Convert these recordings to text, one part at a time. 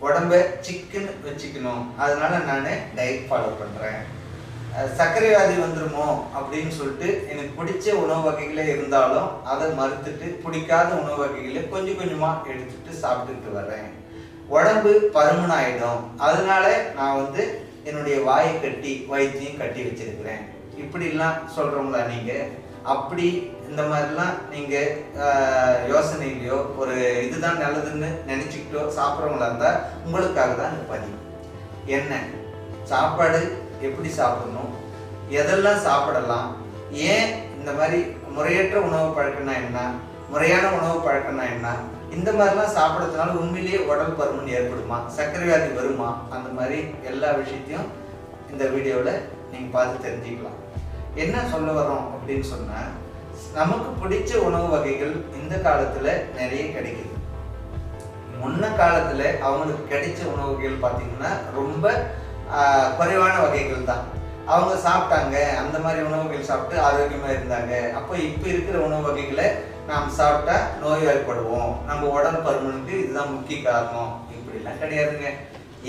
உடம்ப சிக்குன்னு வச்சுக்கணும். அதனால நான் டயட் ஃபாலோ பண்ணுறேன். சர்க்கரை வியாதி வந்துருமோ அப்படின்னு சொல்லிட்டு எனக்கு பிடிச்ச உணவு வகைகளே இருந்தாலும் அதை மறுத்துட்டு பிடிக்காத உணவு வகைகளை கொஞ்சம் கொஞ்சமாக எடுத்துட்டு சாப்பிட்டுட்டு வர்றேன். உடம்பு பருமனாயிடும், அதனால நான் என்னுடைய வாயை கட்டி வயிற்றையும் கட்டி வச்சிருக்கிறேன். இப்படிலாம் சொல்கிறோங்களா நீங்கள்? அப்படி இந்த மாதிரிலாம் நீங்கள் யோசனையிலையோ ஒரு இதுதான் நல்லதுன்னு நினச்சிக்கிட்டோ சாப்பிட்றவங்களா இருந்தால் உங்களுக்காக தான் இந்த பதிவு. என்ன சாப்பாடு, எப்படி சாப்பிடணும், எதெல்லாம் சாப்பிடலாம், ஏன் இந்த மாதிரி முறையற்ற உணவு பழக்கம்னா என்ன, முறையான உணவு பழக்கம்னா என்ன, இந்த மாதிரிலாம் சாப்பிட்றதுனால உண்மையிலேயே உடல் பருமன் ஏற்படுமா, சர்க்கரை வியாதி வருமா, அந்த மாதிரி எல்லா விஷயத்தையும் இந்த வீடியோவில் நீங்கள் பார்த்து தெரிஞ்சுக்கலாம். என்ன சொல்ல வரோம் அப்படின்னு சொன்னால், நமக்கு பிடிச்ச உணவு வகைகள் இந்த காலத்தில் நிறைய கிடைக்குது. முன்ன காலத்தில் அவங்களுக்கு கிடைச்ச உணவு வகைகள் பார்த்தீங்கன்னா ரொம்ப குறைவான வகைகள் தான். அவங்க சாப்பிட்டாங்க, அந்த மாதிரி உணவுகள் சாப்பிட்டு ஆரோக்கியமாக இருந்தாங்க. அப்போ இப்போ இருக்கிற உணவு வகைகளை நாம் சாப்பிட்டா நோய்வாய்ப்படுவோம், நம்ம உடல் பருமனுக்கு இதுதான் முக்கிய காரணம், இப்படிலாம் கிடையாதுங்க.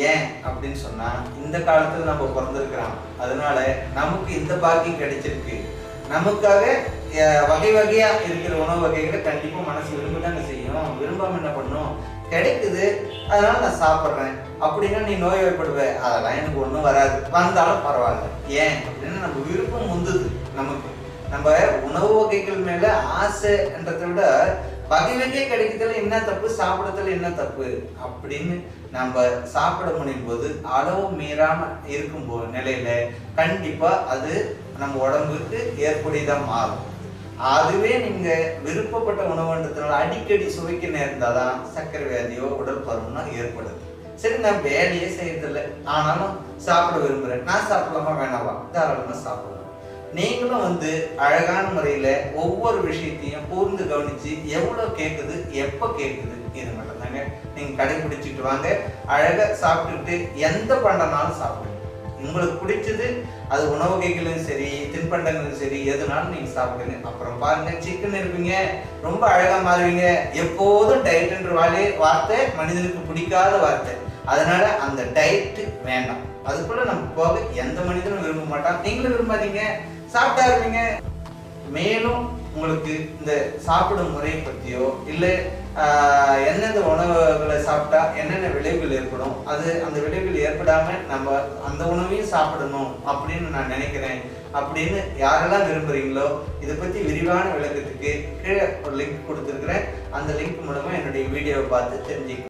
ஏன் அப்படின்னு சொன்னால், இந்த காலத்தில் நம்ம பிறந்திருக்கிறோம், அதனால நமக்கு இந்த பாக்கியம் கிடைச்சிருக்கு. நமக்காக வகை வகையாக இருக்கிற உணவு வகைகளை கண்டிப்பாக மனசு விரும்பதாங்க செய்யும். விரும்பாமல் என்ன பண்ணும்? கிடைக்குது, அதனால நான் சாப்பிட்றேன் அப்படின்னா நீ நோய்வாய்ப்படுவ. அதெல்லாம் எனக்கு ஒன்றும் வராது, வந்தாலும் பரவாயில்ல. ஏன் அப்படின்னா நம்ம விருப்பம் முந்துது. நம்ம உணவு வகைகள் மேல ஆசைன்றதை விட வகை வகையே கிடைக்கிறதுல என்ன தப்பு, சாப்பிடறதுல என்ன தப்பு அப்படின்னு நம்ம சாப்பிட முடியும் போது அளவு மீறாம இருக்கும் நிலையில கண்டிப்பா அது நம்ம உடம்புக்கு ஏற்புடையதான் மாறும். அதுவே நீங்க விருப்பப்பட்ட உணவுன்றதுனால அடிக்கடி சுவைக்க நேர்ந்தாதான் சர்க்கரை வியாதியோ உடல் பருமனோ ஏற்படுது. சரி, நான் வேலையே செய்யறதில்லை, ஆனாலும் சாப்பிட விரும்புறேன், நான் சாப்பிடலாமா வேணாவா? தாராளமா சாப்பிடலாம். நீங்களும் அழகான முறையில ஒவ்வொரு விஷயத்தையும் கூர்ந்து கவனிச்சு எவ்வளவு கேட்குது, எப்ப கேட்குது, இது மட்டும் தாங்க நீங்க கடைபிடிச்சிட்டு வாங்க. அழகா சாப்பிட்டுட்டு எந்த பண்டனாலும் சாப்பிடுங்க. உங்களுக்கு பிடிச்சது அது உணவு வகைகளும் சரி, தின்பண்டங்களும் சரி, எதுனாலும் நீங்க சாப்பிடுங்க. அப்புறம் பாருங்க, சிக்கன் இருப்பீங்க, ரொம்ப அழகா மாறுவீங்க. எப்போதும் டயட் என்ற வார்த்தை மனிதனுக்கு பிடிக்காத வார்த்தை, அதனால அந்த டயட் வேண்டாம். அதுக்குள்ள நம்ம போக எந்த மனிதனும் விரும்ப மாட்டான், நீங்களும் விரும்பாதீங்க, சாப்பிட்டா இருப்பீங்க. மேலும் உங்களுக்கு இந்த சாப்பிடும் முறை பற்றியோ இல்லை எந்தெந்த உணவுகளை சாப்பிட்டா என்னென்ன விளைவுகள் ஏற்படும், அந்த விளைவுகள் ஏற்படாம நம்ம அந்த உணவையும் சாப்பிடணும் அப்படின்னு நான் நினைக்கிறேன் அப்படின்னு யாரெல்லாம் விரும்புறீங்களோ, இதை பற்றி விரிவான விளக்கத்துக்கு கீழே ஒரு லிங்க் கொடுத்துருக்குறேன். அந்த லிங்க் மூலமா என்னுடைய வீடியோவை பார்த்து தெரிஞ்சுக்கணும்.